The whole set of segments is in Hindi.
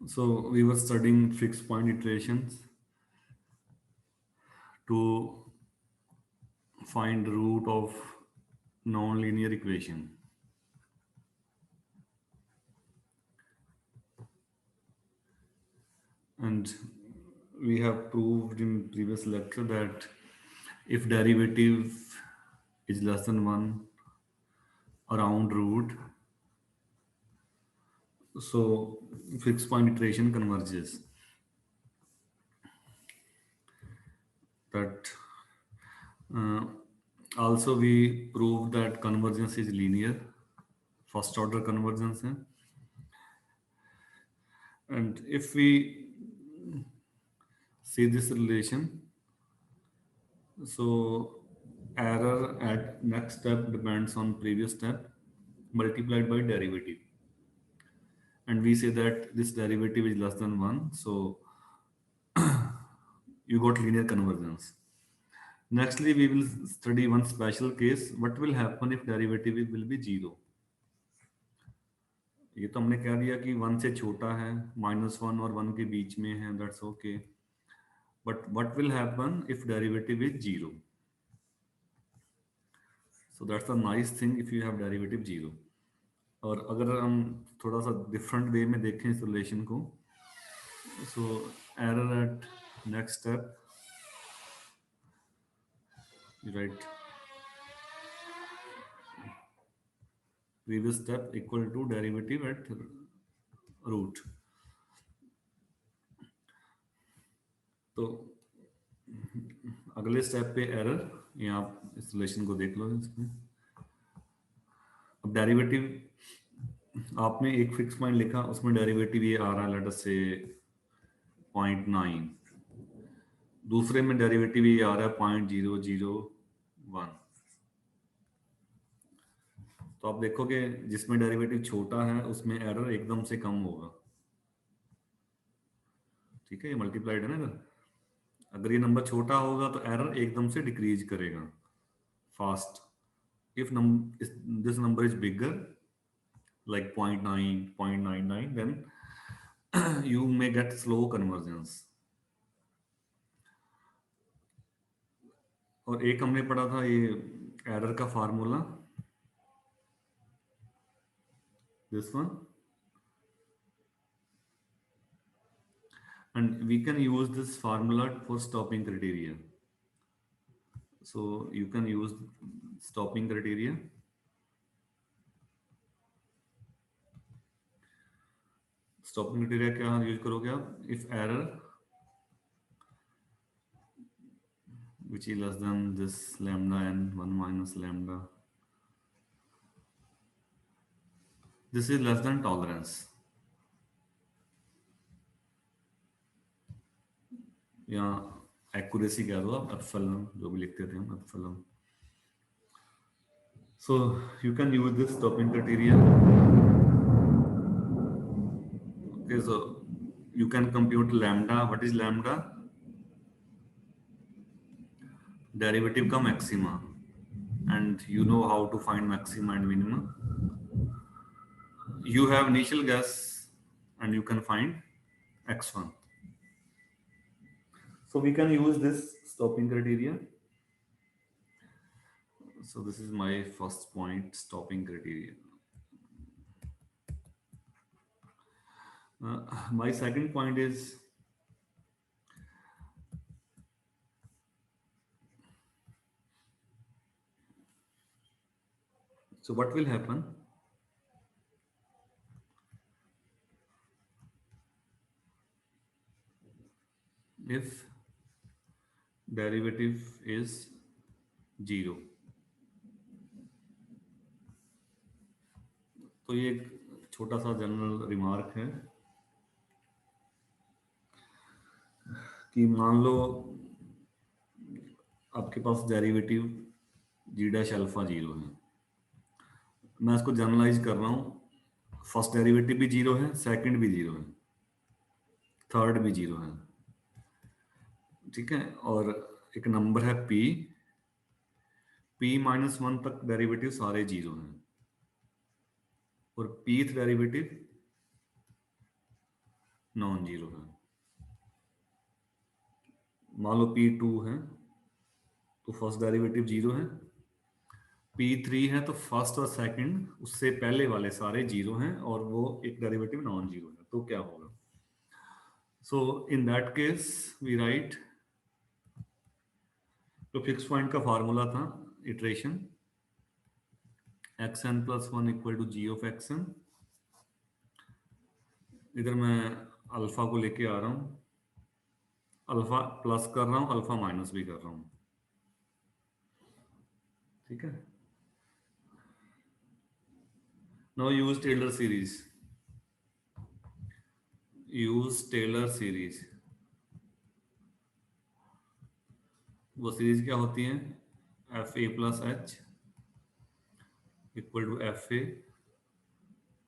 So we were studying fixed point iterations to find the root of nonlinear equation. And we have proved in previous lecture that if derivative is less than 1 around root, so fixed point iteration converges. That uh, also we proved that convergence is linear, first order convergence है. And if we see this relation, so error at next step depends on previous step multiplied by derivative. And we say that this derivative is less than 1, so you got linear convergence. Nextly, we will study one special case. What will happen if derivative will be 0? ये तो हमने कह दिया कि 1 से छोटा है, -1 और 1 के बीच में है, that's okay. But what will happen if derivative is 0? So that's the nice thing if you have derivative 0. और अगर हम थोड़ा सा डिफरेंट वे में देखें इस रिलेशन को, so error eight next step, right, previous step equal to derivative at root. तो अगले स्टेप पे एरर, ये आप इस रिलेशन को देख लो इसमें. अब डेरिवेटिव आपने एक फिक्स पॉइंट लिखा, उसमें डेरिवेटिव ये आ रहा है, लेट अस से 0.9. दूसरे में डेरिवेटिव ये आ रहा है 0.001. तो आप देखोगे जिसमें डेरिवेटिव छोटा है उसमें एरर एकदम से कम होगा. ठीक है, ये मल्टीप्लाइड है ना इधर. अगर ये नंबर छोटा होगा तो एरर एकदम से डिक्रीज करेगा fast. If this number is bigger, like 0.9, 0.99, then you may get slow convergence. और एक हमने पढ़ा था ये एरर का formula, this one, and we can use this formula for stopping criteria. So you can use stopping criteria. Stopping criteria क्या यूज करोगे आप? If error which is less than this lambda n 1 minus lambda, this is less than tolerance, या एक्यूरेसी कह दो आप, एप्सिलॉन जो भी लिखते थे हम, epsilon. So you can use this stopping criteria. Okay, so you can compute lambda. What is lambda? Derivative का maxima, and you know how to find maxima and minima. You have initial guess and you can find x1. So we can use this stopping criteria. So this is my first point, stopping criteria. My second point is, so what will happen if derivative is 0? तो ये एक छोटा सा जनरल रिमार्क है कि मान लो आपके पास डेरिवेटिव जी डैश अल्फा 0 है. मैं इसको जनरलाइज कर रहा हूँ. फर्स्ट डेरिवेटिव भी 0 है, सेकंड भी 0 है, थर्ड भी 0 है. ठीक है, और एक नंबर है p, p-1 तक डेरिवेटिव सारे 0 हैं, और pth डेरिवेटिव नॉन जीरो है। मान लो P2 है तो फर्स्ट डेरिवेटिव जीरो है, P3 है तो फर्स्ट और सेकंड उससे पहले वाले सारे जीरो हैं और वो एक डेरिवेटिव नॉन जीरो है, तो क्या होगा? So in that case we right, तो फिक्स पॉइंट का फार्मूला था iteration xn plus one equal to g of xn। इधर मैं अल्फा को लेके आ रहा हूँ, अल्फा प्लस कर रहा हूँ, अल्फा माइनस भी कर रहा हूँ, ठीक है। Now use Taylor series, use Taylor series. वो सीरीज क्या होती है? F a plus h equal to f a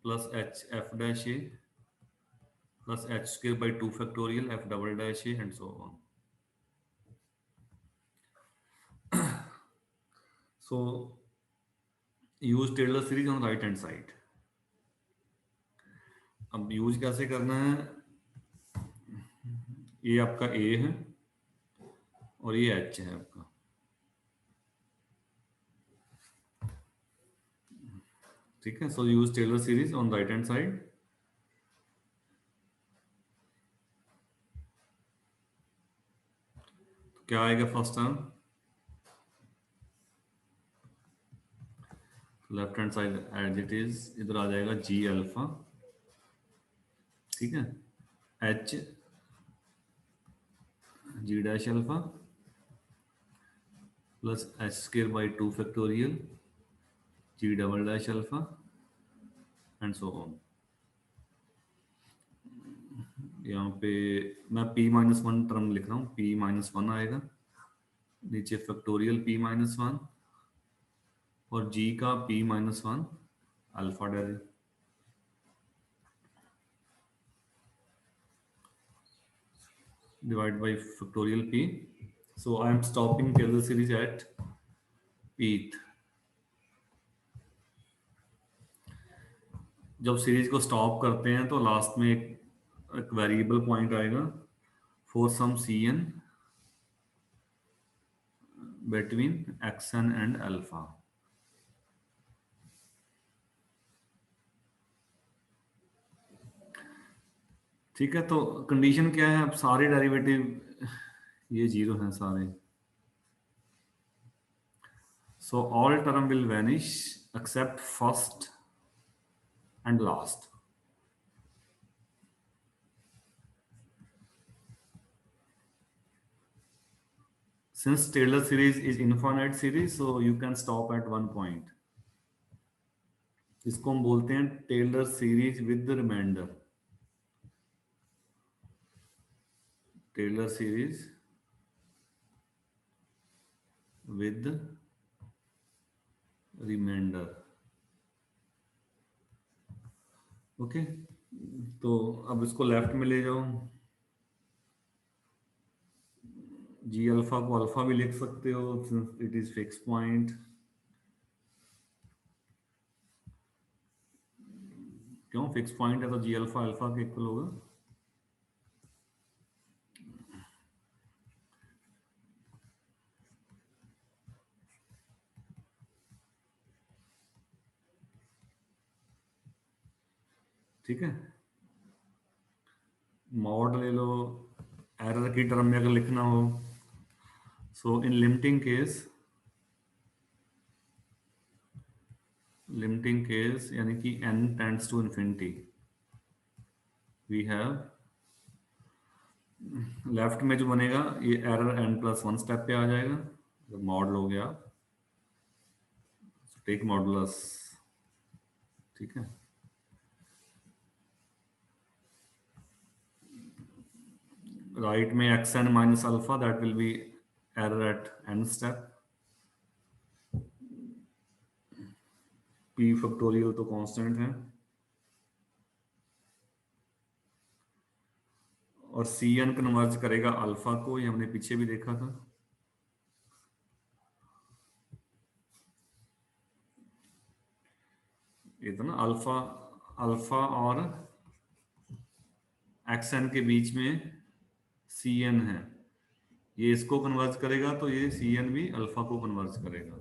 plus h f dash a plus H square by two factorial f double dash a and so on. So use Taylor series on right hand side. अब यूज कैसे करना है? ये आपका ए है और ये एच है आपका, ठीक है। So use Taylor series on right hand side. क्या आएगा first term? Left hand side as it is, इधर आ जाएगा जी अल्फा, ठीक है, H G dash alpha plus H square by two factorial G double dash alpha and so on. यहाँ पे मैं p माइनस वन टर्म लिख रहा हूँ, p माइनस वन आएगा, नीचे फैक्टोरियल p माइनस वन और g का p minus one alpha del divided by factorial p. So I am stopping Taylor series at pth. जब सीरीज को स्टॉप करते हैं तो लास्ट में एक वेरिएबल पॉइंट आएगा for some c n between x n and alpha. ठीक है, तो कंडीशन क्या है? अब सारे डेरिवेटिव ये जीरो हैं सारे, so all term will vanish accept first and last. Since Taylor series is infinite series, so you can stop at one point. इसको हम बोलते हैं Taylor series with reminder. Taylor series with reminder, okay. तो अब इसको लेफ्ट में ले जाओ, जी अल्फा को अल्फा भी लिख सकते हो since it is fix point. क्यों? फिक्स पॉइंट है तो जी अल्फा अल्फा के इक्वल होगा। ठीक है, मॉड ले लो, एरर की टर्म में अगर लिखना हो, सो इन लिमिटिंग केस यानी कि n tends to infinity, we have left में जो बनेगा ये error n plus one step पे आ जाएगा। जब मॉड लोगे आप, टेक मॉडुलस, ठीक है। राइट में x n minus alpha, that will be error at n step. p factorial तो कांस्टेंट है और सी एन कन्वर्ज करेगा अल्फा को, ये हमने पीछे भी देखा था। ये था ना अल्फा, अल्फा और एक्स एन के बीच में सी एन है, ये इसको कन्वर्ज करेगा तो ये सी एन भी अल्फा को कन्वर्ज करेगा।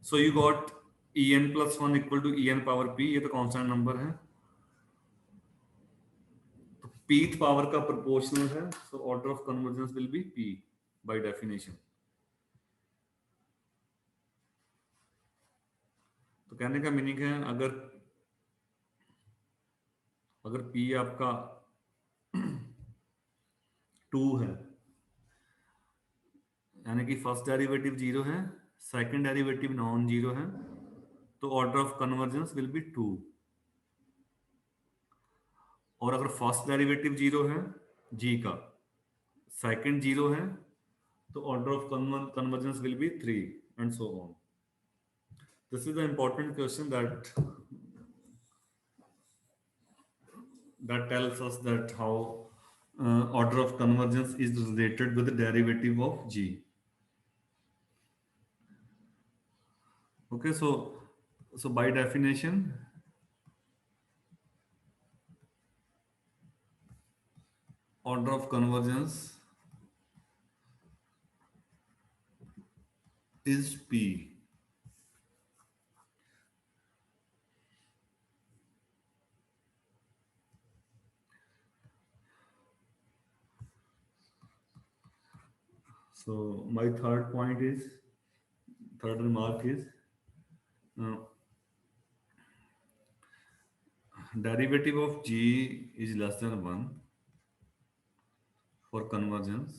So you got e n plus one equal to e n power p, ये तो कांस्टेंट नंबर है, तो पीथ पावर का प्रोपोर्शनल है, so order of convergence will be P by definition. तो कहने का मीनिंग है अगर अगर पी आपका 2 है, यानी कि फर्स्ट डेरिवेटिव जीरो है, सेकंड डेरिवेटिव नॉन जीरो है, तो order of convergence will be 2। और अगर फर्स्ट डेरिवेटिव जीरो है जी का, सेकंड जीरो है, तो order of convergence will be 3 and so on. This is the important question that tells us that how order of convergence is related with the derivative of g. Okay, so by definition, order of convergence is p. So my third remark is derivative of g is less than 1 for convergence,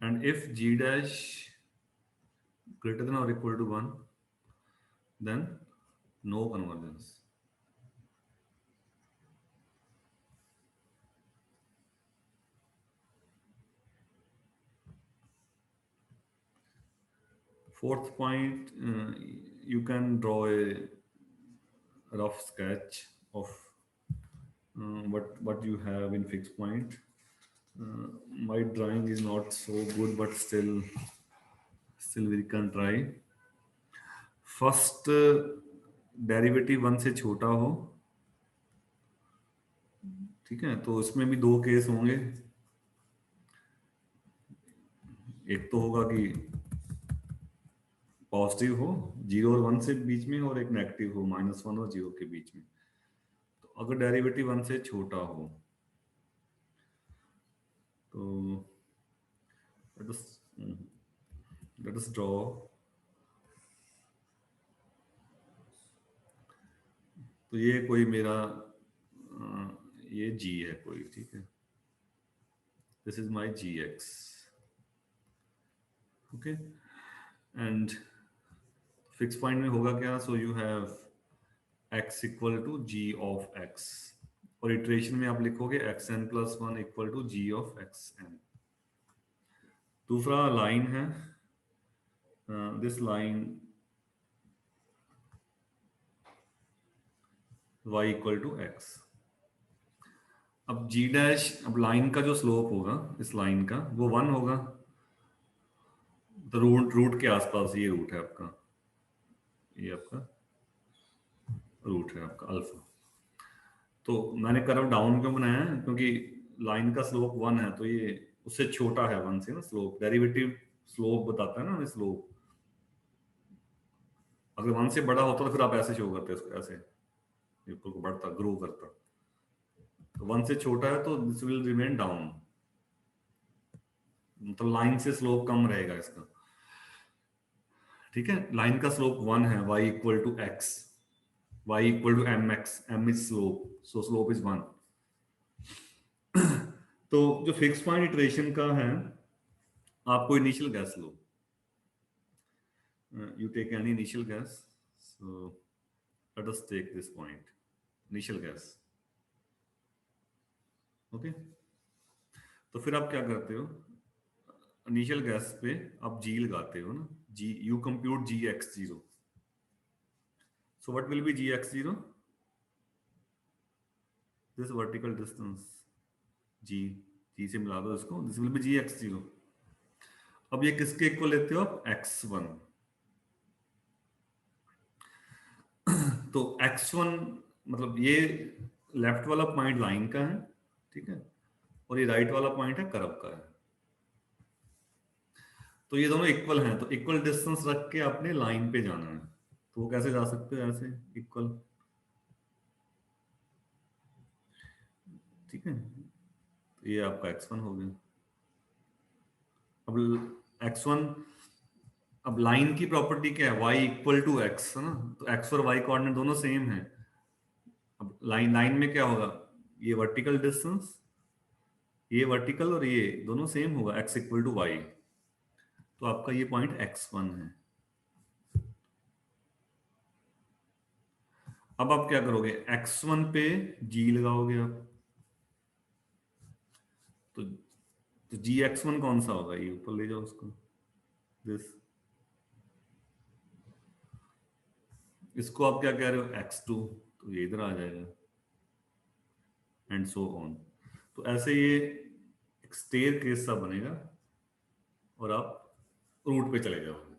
and if g dash greater than or equal to 1, then no convergence. Fourth point, you can draw a rough sketch of what you have in fixed point. My drawing is not so good, but still we can try. First derivative 1 से छोटा हो, ठीक है, तो इसमें भी दो केस होंगे। एक तो होगा कि पॉजिटिव हो 0 और 1 से बीच में, और एक नेगेटिव हो -1 और 0 के बीच में। तो अगर डेरिवेटिव 1 से छोटा हो तो let us draw तो ये कोई मेरा ये g है कोई, ठीक है, this is my gx, okay, and fix point में होगा क्या, so you have x equal to g of x, और इटरेशन में आप लिखोगे xn plus 1 equal to g of xn। दूसरा लाइन है, this line y equal to x। अब g डैश, अब लाइन का जो स्लोप होगा इस लाइन का वो 1 होगा, तो रूट के आसपास ये रूट है आपका, ये आपका रूट है आपका अल्फा। तो मैंने कर्व डाउन क्यों बनाया है, क्योंकि लाइन का स्लोप 1 है, तो ये उससे छोटा है 1 से ना, स्लोप डेरिवेटिव स्लोप बताता है ना हमें स्लोप। अगर 1 से बड़ा होता तो फिर आप ऐसे शो करते इसको, ऐसे ऊपर को बढ़ता ग्रो करता। तो 1 से छोटा है तो दिस विल रिमेन डाउन, मतलब लाइन से स्लोप कम रहेगा इसका, ठीक है। लाइन का स्लोप 1 है, y equal to x, y equal to mx, m is slope, so slope is 1। तो जो फिक्स पॉइंट इटरेशन का है, आपको इनिशियल गैस लो, you take any initial gas, so let us take this point, initial gas, okay। तो फिर आप क्या करते हो, इनिशियल गैस पे आप g लगाते हो ना, g, you compute gx0, so what will be gx0, this vertical distance g से मिला दो इसको, this will be gx0। अब ये किसके इक्वल लेते हो आप, x1। तो x1 मतलब ये लेफ्ट वाला पॉइंट लाइन का है, ठीक है, और ये राइट वाला पॉइंट है कर्व का है। तो ये दोनों इक्वल हैं, तो इक्वल डिस्टेंस रख के आपने लाइन पे जाना है। तो वो कैसे जा सकते हो, ऐसे इक्वल, ठीक है। तो ये आपका x1 हो गया। अब x1, अब लाइन की प्रॉपर्टी क्या है, y इक्वल टू x, है ना, तो x और y कोऑर्डिनेट दोनों सेम है। अब लाइन लाइन में क्या होगा, ये वर्टिकल डिस्टेंस, ये वर्टिकल और ये दोनों सेम होगा, x इक्वल टू वाई। तो आपका ये पॉइंट x1 है। अब आप क्या करोगे, x1 पे g लगाओगे आप, तो जी x1 कौन सा होगा, ये ऊपर ले जाओ उसको, दिस, इसको आप क्या कह रहे हो, x2, तो ये इधर आ जाएगा, एंड सो ऑन। तो ऐसे ये एक स्टेयर केस सा बनेगा और आप रूट पे चले जाओगे।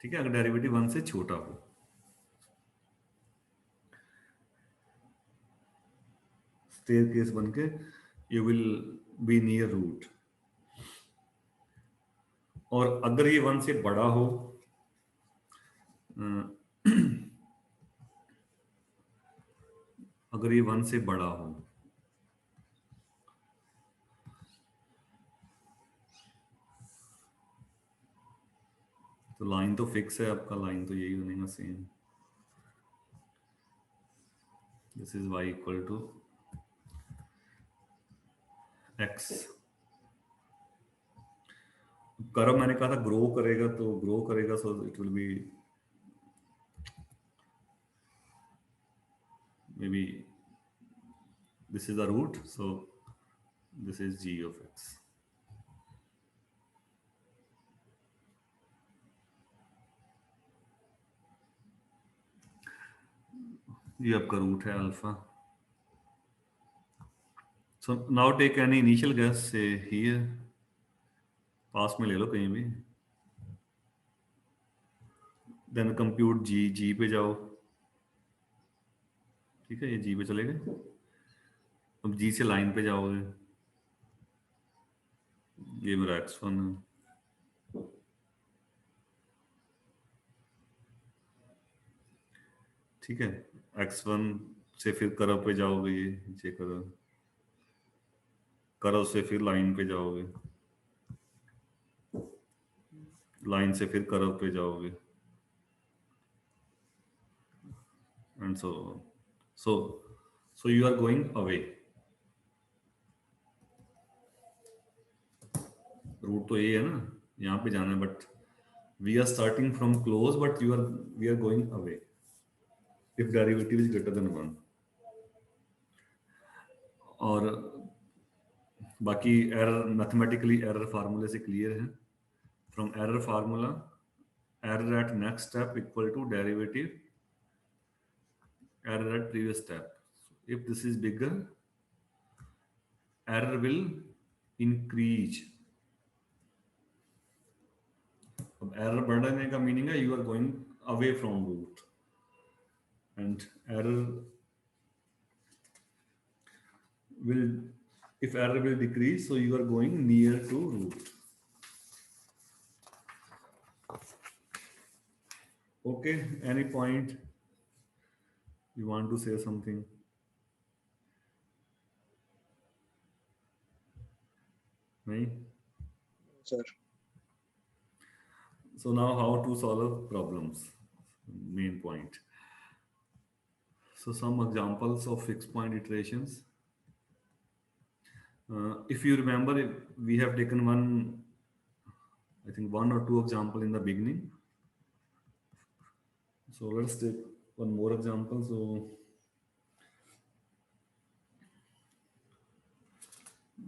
ठीक है, अगर डेरिवेटिव 1 से छोटा हो, स्टेयर केस बन के you will be near root. और अगर ये 1 से बड़ा हो, अगर ये 1 से बड़ा हो, तो लाइन तो फिक्स है आपका, लाइन तो यही बनेगा same, this is y equal to x। Curve मैंने कहा था ग्रो करेगा, तो ग्रो करेगा, so it will be maybe this is the root, so this is g of x। ये आपका रूट है alpha. So now take any initial guess से हियर, पास में ले लो कहीं भी, देन कंप्यूट जी पे जाओ, ठीक है, ये जी पे चले गए। अब जी से लाइन पे जाओगे, ये मेरा x1 है, ठीक है। x1 से फिर कर्व पे जाओगे, ये नीचे कर्व, कर्व से फिर लाइन पे जाओगे, लाइन से फिर कर्व पे जाओगे, and so so you are going away. Root तो ये है ना, यहाँ पे जाना है, but we are starting from close, but you are, we are going away if derivative is greater than 1। और बाकी एरर, मैथमेटिकली एरर फार्मूले से क्लियर है, from error formula, error at next step equal to derivative error at previous step। So if this is bigger, error will increase। अब error बढ़ने का मीनिंग है you are going away from root, and error will, if error will decrease, so you are going near to root। Okay, any point you want to say something? नहीं? Sir. So now how to solve problems, main point। So some examples of fixed point iterations। If you remember, we have taken one, I think one or two example in the beginning. So let's take one more example.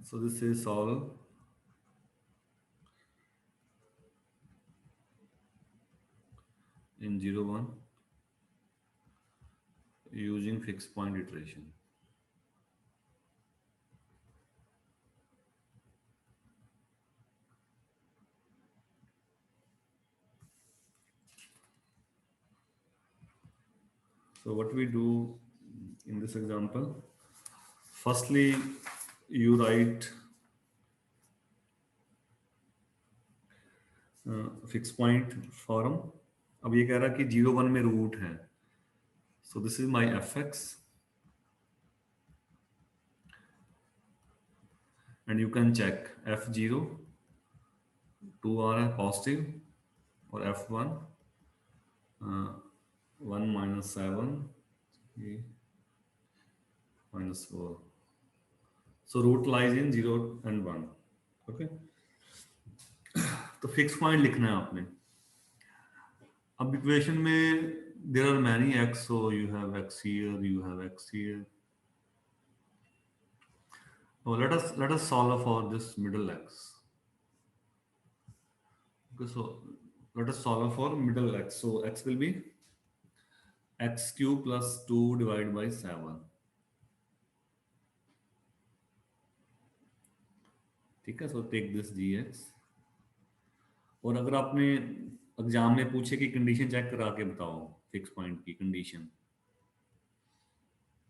So this is solve in 0, 1 using fixed point iteration। So what we do in this example, firstly you write fix point form. अब ये कह रहा है कि 0 1 में रूट है, so this is my f x and you can check F0 2 आ रहा है पॉजिटिव और F1 1 - 7 -4. So root lies in 0 and 1. Okay. तो फिक्स पॉइंट लिखना है आपने. अब इक्वेशन में there are many x, so you have x here, you have x here. So let us solve for this middle x. Okay, so let us solve for middle x. So x will be x cube plus 2 divided by 7. ठीक है, so take this dx. और अगर आपने एग्जाम में पूछे कि कंडीशन चेक करा के बताओ फिक्स पॉइंट की कंडीशन,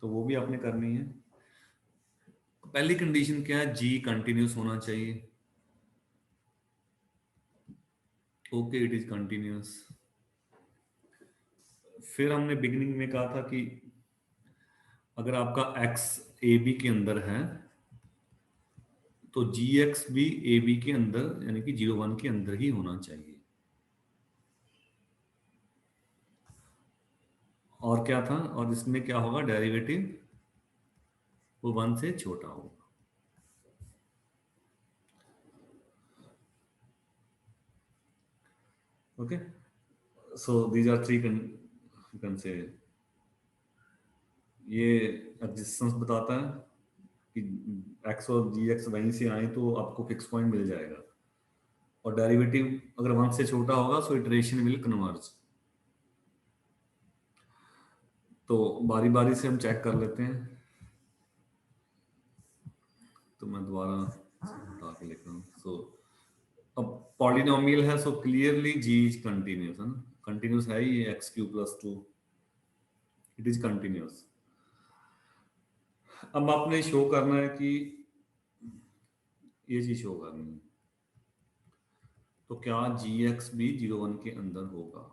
तो वो भी आपने करनी है. पहली कंडीशन क्या है, जी कंटिन्यूस होना चाहिए. Okay, it is continuous. फिर हमने बिगिनिंग में कहा था कि अगर आपका x ए बी के अंदर है तो जी एक्स भी ए बी के अंदर यानी कि 0 1 के अंदर ही होना चाहिए. और क्या था, और इसमें क्या होगा, डेरिवेटिव वो 1 से छोटा होगा. Okay, so these are three can say. ये एग्जिस्टेंस बताता है कि x और जी एक्स वहीं से आए तो आपको फिक्स पॉइंट मिल जाएगा. और डेरिवेटिव अगर 1 से छोटा होगा सो इटरेशन विल कन्वर्ज. तो बारी बारी से हम चेक कर लेते हैं. तो मैं दोबारा हटा के लिख रहा हूँ. सो अब पॉलिनोमियल है, so clearly g is continuous है ना. कंटिन्यूस है ये x cube plus 2, it is continuous. अब आपने शो करना है कि ये चीज शो करनी है, तो क्या जी एक्स भी 0 1 के अंदर होगा.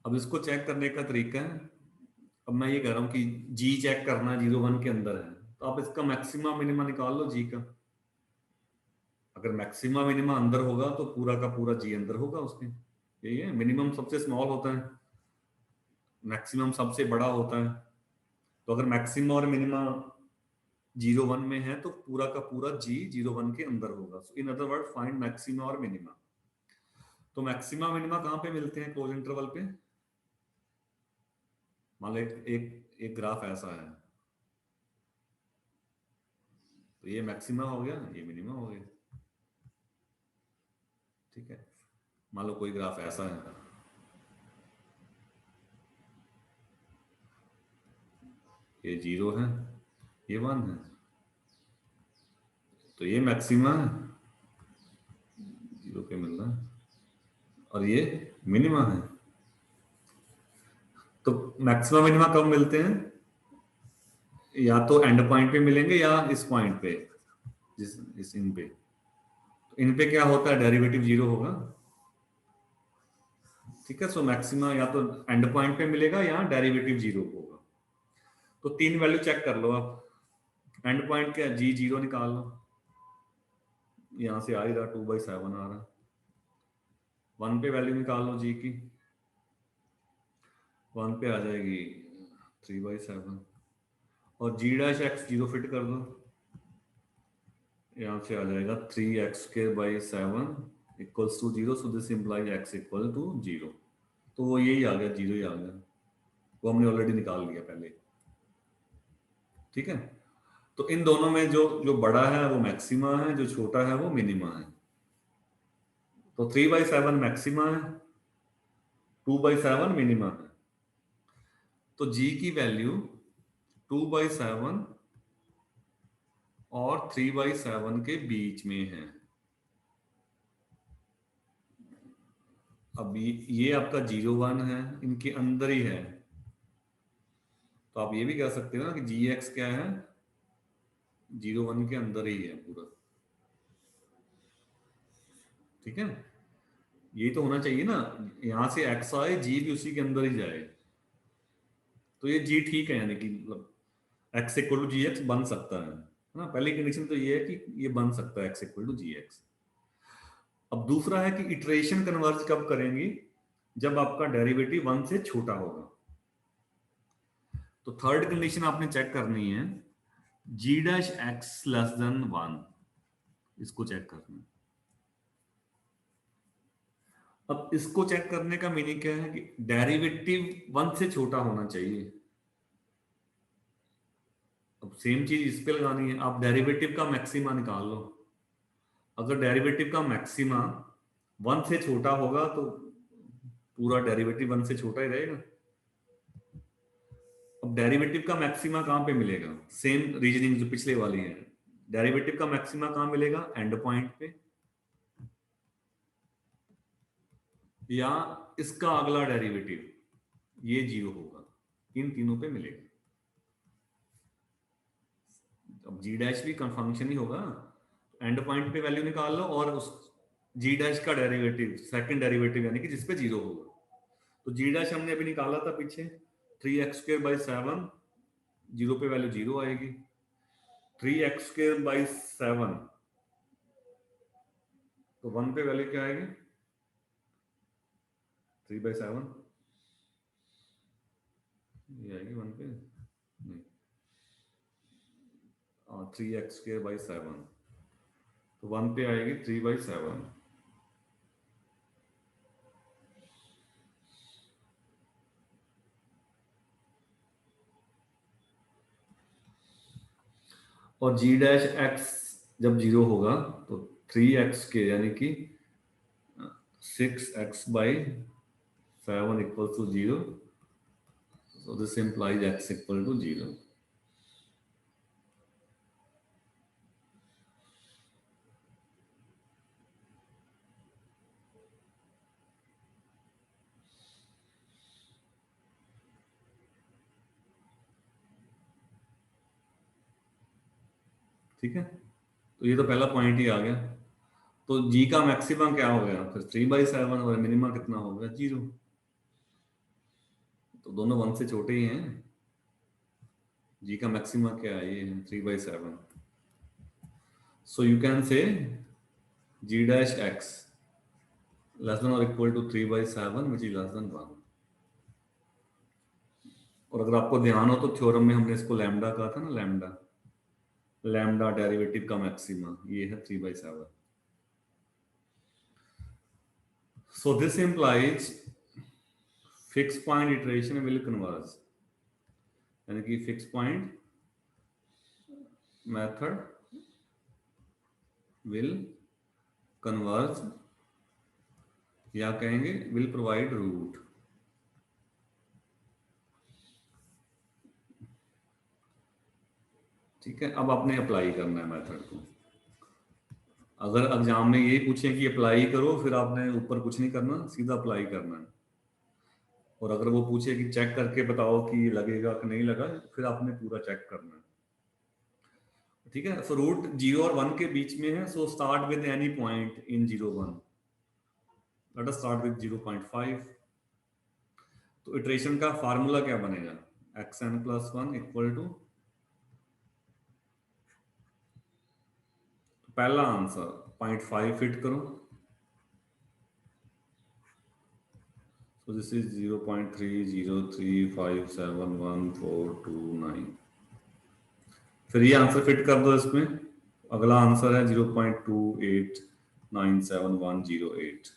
अब इसको चेक करने का तरीका है, अब मैं ये कह रहा हूँ कि जी चेक करना 0 1 के अंदर है, तो आप इसका मैक्सिमा मिनिमा निकाल लो जी का. अगर मैक्सिमा मिनिमा अंदर होगा तो पूरा का पूरा जी अंदर होगा उसके. यही है, मिनिमम सबसे स्मॉल होता है, मैक्सिमम सबसे बड़ा होता है. तो अगर मैक्सिमा और मिनिमा 0 1 में है तो पूरा का पूरा जी 0 1 के अंदर होगा. So in other word find maxima और मिनिमा. तो मैक्सिमा मिनिमा कहाँ पे मिलते हैं, क्लोज इंटरवल पे. मान लो एक ग्राफ ऐसा है, तो ये मैक्सिमा हो गया, ये मिनिमा हो गया. ठीक है, मान लो कोई ग्राफ ऐसा है, ये 0 है, ये 1 है, तो ये मैक्सिमा है, 0 पे मिल रहा है, और ये मिनिमा है. तो मैक्सिमा मिनिमा कब मिलते हैं, या तो एंड पॉइंट पे मिलेंगे या इस पॉइंट पे, इस इन पे. तो इन पे क्या होता है, डेरिवेटिव 0 होगा. ठीक है, सो मैक्सिमा या तो एंड पॉइंट पे मिलेगा या डेरिवेटिव 0 होगा. तो 3 वैल्यू चेक कर लो आप. एंड पॉइंट क्या, जी 0 निकाल लो, यहां से आ ही रहा 2/7 आ रहा. 1 पे वैल्यू निकाल लो जी की, 1 पे आ जाएगी 3/7. और जी डैश एक्स 0 फिट कर दो, यहाँ से आ जाएगा 3x²/7 equals to 0. So this implies x equal to 0. तो वो यही आ गया, 0 ही आ गया, वो हमने ऑलरेडी निकाल लिया पहले. ठीक है, तो इन दोनों में जो जो बड़ा है वो मैक्सिमा है, जो छोटा है वो मिनिमा है. तो 3/7 मैक्सिमा है, 2/7 मिनिमा है. तो g की वैल्यू 2/7 और 3/7 के बीच में है. अब ये आपका 0 1 है, इनके अंदर ही है, तो आप ये भी कह सकते हो ना कि जी एक्स क्या है, 0 1 के अंदर ही है पूरा। ठीक है, यही तो होना चाहिए ना, यहां से एक्स आए जी भी उसी के अंदर ही जाए, तो ये जी ठीक है, यानी कि मतलब x equal to g x बन सकता है ना। पहली कंडीशन तो ये है कि ये बन सकता है x equal to g x. अब दूसरा है कि इटरेशन कन्वर्ज कब करेंगी, जब आपका डेरिवेटिव 1 से छोटा होगा। तो थर्ड कंडीशन आपने चेक करनी है, जी डैश एक्स लेस देन 1, इसको चेक करना है। अब इसको चेक करने का मीनिंग क्या है कि डेरिवेटिव 1 से छोटा होना चाहिए। अब सेम चीज इस पे लगानी है, आप डेरिवेटिव का मैक्सिमा निकाल लो। अगर डेरिवेटिव का मैक्सिमा 1 से छोटा होगा तो पूरा डेरिवेटिव 1 से छोटा ही रहेगा। अब डेरिवेटिव का मैक्सिमा कहां पे मिलेगा, सेम रीजनिंग जो पिछले वाली है, डेरिवेटिव का मैक्सिमा कहां मिलेगा, एंड पॉइंट पे, या इसका अगला डेरिवेटिव ये 0 होगा, इन तीनों पे मिलेगा। अब जी डैश भी फंक्शन ही होगा, एंड पॉइंट पे वैल्यू निकाल लो और उस जी डैश का डेरिवेटिव सेकंड डेरिवेटिव यानी कि जिसपे 0 होगा। तो जी डैश हमने अभी निकाला था पीछे, 3x² / 7, 0 पे वैल्यू 0 आएगी। 3x² / 7, तो 1 पे वैल्यू क्या आएगी, 3/7 ये आएगी 1 पे, नहीं 3x² / 7, तो 1 पे आएगी 3/7। और जी डैश एक्स जब 0 होगा तो 3x यानी कि 6x/7 equals to 0, so this implies x equal to 0। ठीक है, तो ये तो पहला पॉइंट ही आ गया। तो जी का मैक्सिमा क्या हो गया फिर, 3/7, और मिनिमा कितना हो गया, 0। तो दोनों 1 से छोटे ही हैं। जी का मैक्सिमा क्या है, ये 3/7। सो you can say G dash X less than और equal to 3/7 which is less than 1। और अगर आपको ध्यान हो तो थ्योरम में हमने इसको लैम्डा कहा था ना, लैम्डा, लैम्डा डेरिवेटिव का मैक्सिमा ये है 3/7। सो this implies fix point iteration will converge, यानी कि fix point method will converge, या कहेंगे विल प्रोवाइड रूट। ठीक है, अब आपने अप्लाई करना है मेथड को। अगर एग्जाम में यही पूछे कि अप्लाई करो, फिर आपने ऊपर कुछ नहीं करना, सीधा अप्लाई करना है। और अगर वो पूछे कि चेक करके बताओ कि लगेगा कि नहीं लगा, फिर आपने पूरा चेक करना है। ठीक है, सो रूट 0 और 1 के बीच में है, so start with any point in 0 1। Let us start with 0.5। तो इटरेशन का फार्मूला क्या बनेगा, xn+1 इक्वल टू, पहला आंसर 0.5 फिट करो, so this is 0.3035711429। फिर ये आंसर फिट कर दो इसमें, अगला आंसर है 0.28971108।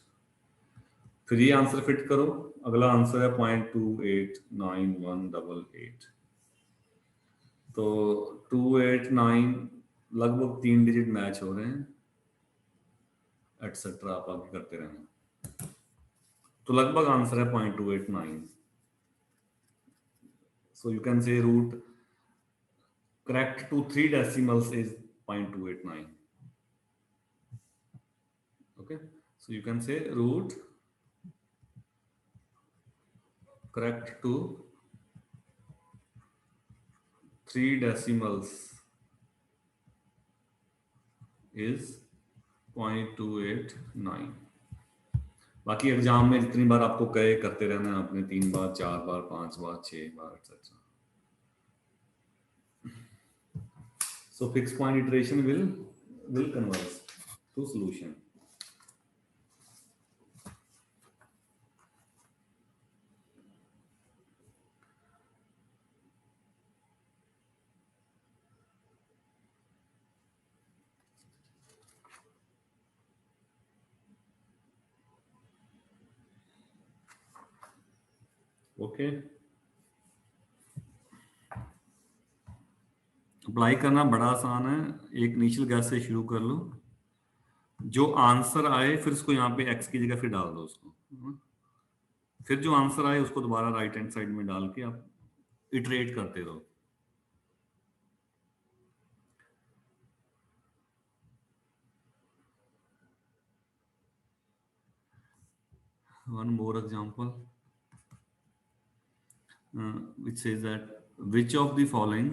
फिर ये आंसर फिट करो, अगला आंसर है 0.289188। तो 289 लगभग 3 डिजिट मैच हो रहे हैं, एटसेट्रा आप आगे करते रहेंगे। तो लगभग आंसर है 0.289। So you can say root correct to 3 decimals is 0.289। Okay, so you can say root correct to 3 decimals is 0.289। बाकी एग्जाम में जितनी बार आपको कहे करते रहना है आपने, 3 बार 4 बार 5 बार 6 बार etc. So fixed point iteration will converge to solution. Okay, apply करना बड़ा आसान है। एक इनिशियल गैस से शुरू कर लो, जो आंसर आए फिर उसको यहाँ पे एक्स की जगह फिर डाल दो उसको, फिर जो आंसर आए उसको दोबारा राइट हैंड साइड में डाल के आप इटरेट करते रहो। One more example, which says that which of the following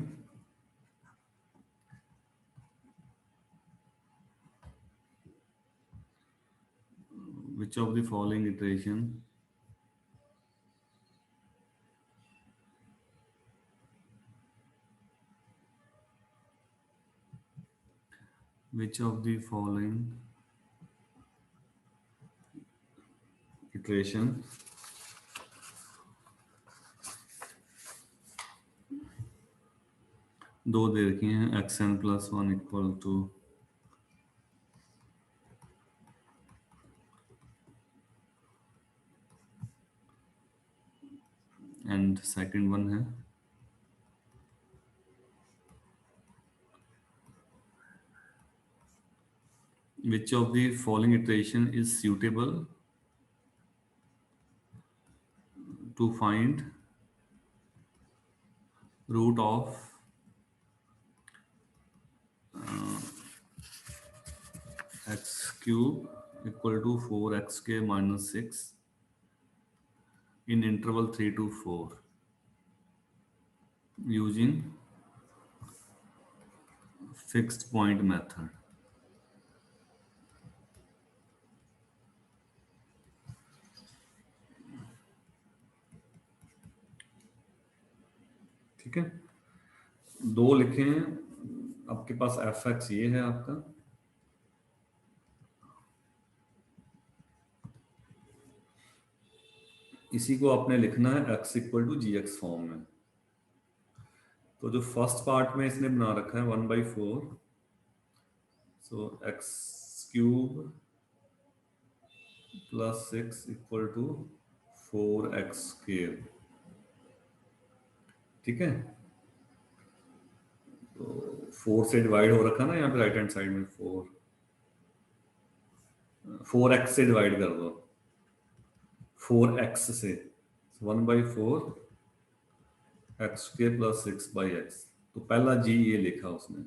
iteration दो दे रखी हैं, xn plus 1 equal to and second one है which of the following iteration is suitable to find root of x cube equal to 4xk minus 6 in interval 3 to 4 using fixed point method. ठीक है, दो लिखे हैं आपके पास, एफ एक्स ये है आपका, इसी को आपने लिखना है x equal to g x form में। तो जो फर्स्ट पार्ट में इसने बना रखा है 1/4, so X cube plus 6 equal to 4x cube. ठीक है, तो 4 से डिवाइड हो रखा ना यहाँ पे राइट हैंड साइड में, 4x से डिवाइड कर दो, 4x से 1/4 x के प्लस 6/x। तो पहला जी ये लिखा उसने।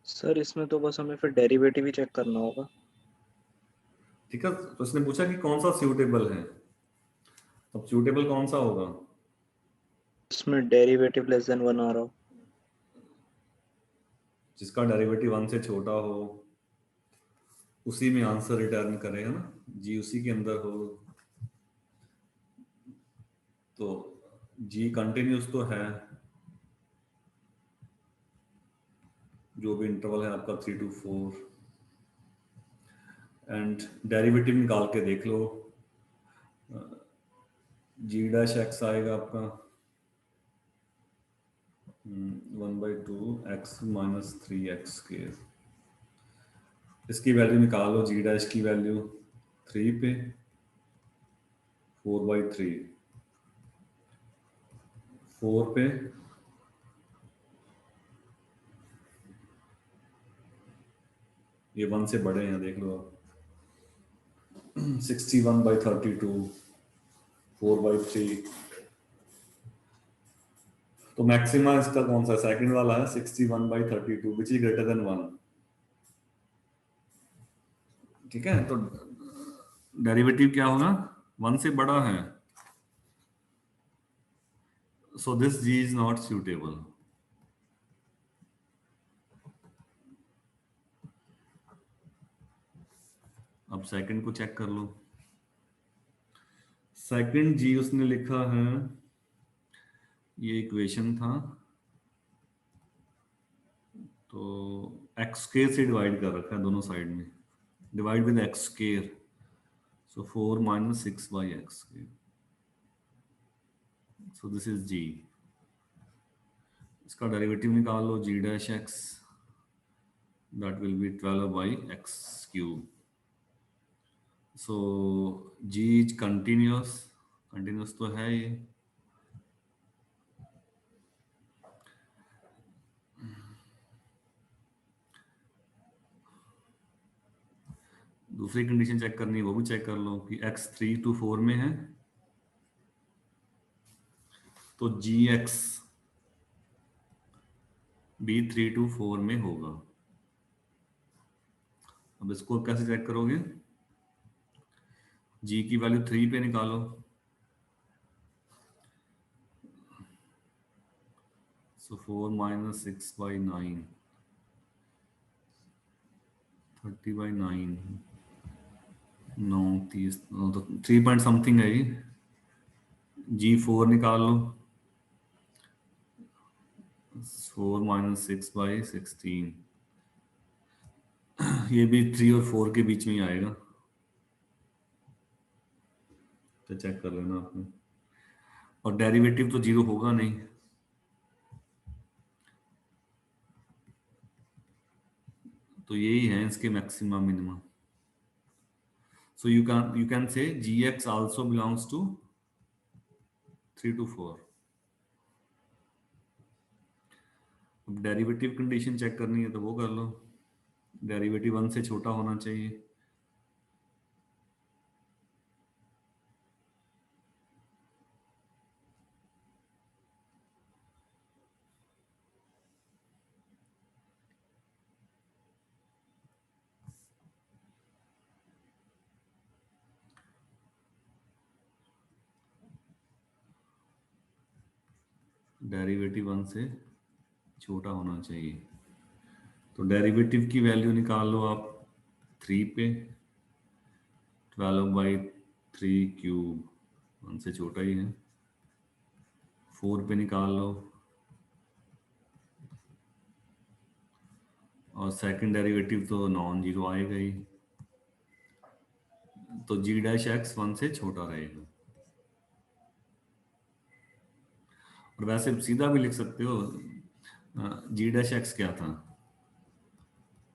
सर इसमें तो बस हमें फिर डेरिवेटिव ही चेक करना होगा। ठीक है, तो उसने पूछा कि कौन सा सूटेबल है, अब सूटेबल कौन सा होगा? इसमें डेरिवेटिव लेस देन 1 आ रहा हो, जिसका डेरिवेटिव 1 से छोटा हो उसी में आंसर रिटर्न करेगा ना, जी उसी के अंदर हो। तो जी कंटिन्यूस तो है, जो भी इंटरवल है आपका 3 to 4, एंड डेरिवेटिव निकाल के देख लो, जी डैश एक्स आएगा आपका 1/2 x माइनस 3x स्क्वायर। इसकी वैल्यू निकालो, जी डैश की वैल्यू 3 पे 4/3, 4 पे ये 1 से बड़े हैं, देख लो आप, 61/32, 4/3। तो मैक्सिमा इसका कौन सा, सेकंड वाला है 61/32 विच इज ग्रेटर देन 1। ठीक है, तो डेरिवेटिव क्या होगा 1 से बड़ा है, so this g is not suitable. अब सेकंड को चेक कर लो। सेकंड जी उसने लिखा है, ये इक्वेशन था, तो एक्स स्क्वायर से डिवाइड कर रखा है दोनों साइड में, divide with X square, so 4 minus 6 by X square, so this is G. इसका डेरिवेटिव निकाल लो, G dash X, that will be 12 by x cube. So G is continuous, continuous तो है ये, दूसरी कंडीशन चेक करनी है वो भी चेक कर लो कि x 3 to 4 में है, तो जी एक्स भी 3 to 4 में होगा। अब इसको कैसे चेक करोगे, जी की वैल्यू 3 पे निकालो, सो 4 माइनस 6 बाई 9, 30 बाई 9, 9 30, तो 3 पॉइंट समथिंग है ये। जी 4 निकाल लो, 4 माइनस 6 बाई 16, ये भी 3 और 4 के बीच में ही आएगा, तो चेक कर लेना आपने। और डेरिवेटिव तो जीरो होगा नहीं, तो यही है इसके maximum minimum. So you can say gx also belongs to 3 to 4। अब डेरिवेटिव कंडीशन चेक करनी है तो वो कर लो, डेरिवेटिव 1 से छोटा होना चाहिए। डेरिवेटिव 1 से छोटा होना चाहिए, तो डेरिवेटिव की वैल्यू निकाल लो आप 3 पे, 12 बाई 3 क्यूब 1 से छोटा ही है, 4 पे निकाल लो, और सेकंड डेरिवेटिव तो नॉन जीरो आएगा ही, तो जी डैश एक्स 1 से छोटा रहेगा। और वैसे सीधा भी लिख सकते हो, जी डैश एक्स क्या था,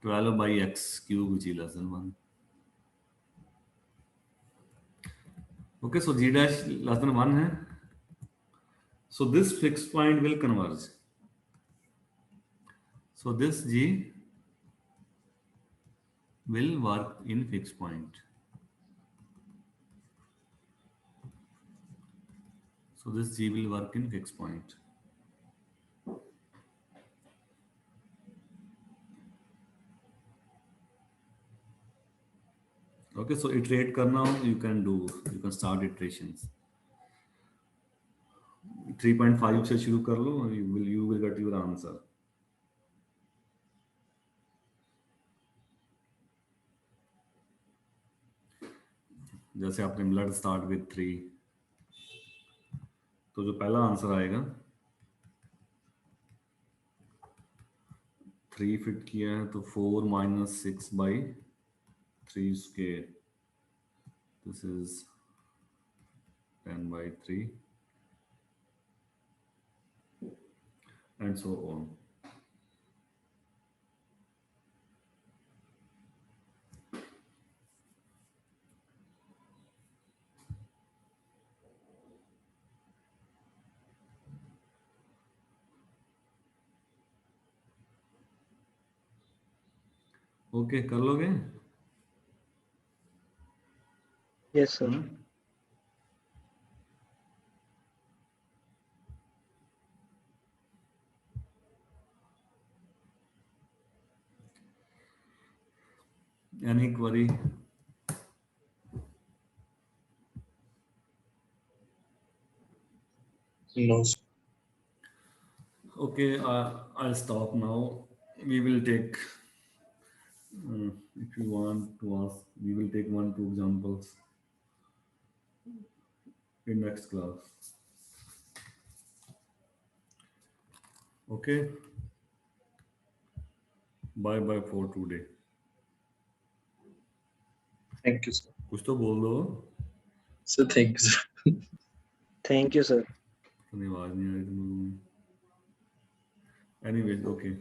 12 by x cube g less than 1। Okay, so g dash less than 1 है, so this fixed point will converge, so this g will work in fixed point, so this g will work in fixed point। Okay, so iterate करना हो you can do, you can start iterations, 3.5 से शुरू कर लो, you will get your answer। जैसे आपने ब्लड स्टार्ट विद 3, तो जो पहला आंसर आएगा 3 फिट किया है, तो 4 minus 6 by 3 square, this is 10 by 3 and so on. Okay, कर लोगे? Yes sir. Any query? No, sir. Okay, I'll stop now. We will take, if you want to ask, we will take 1-2 examples in next class. Okay, bye bye for today. Thank you, sir. कुछ तो बोल दो. So thank you, sir. Thank you, sir. अपनी आवाज नहीं आ रही तुम लोगों में. Anyways, okay.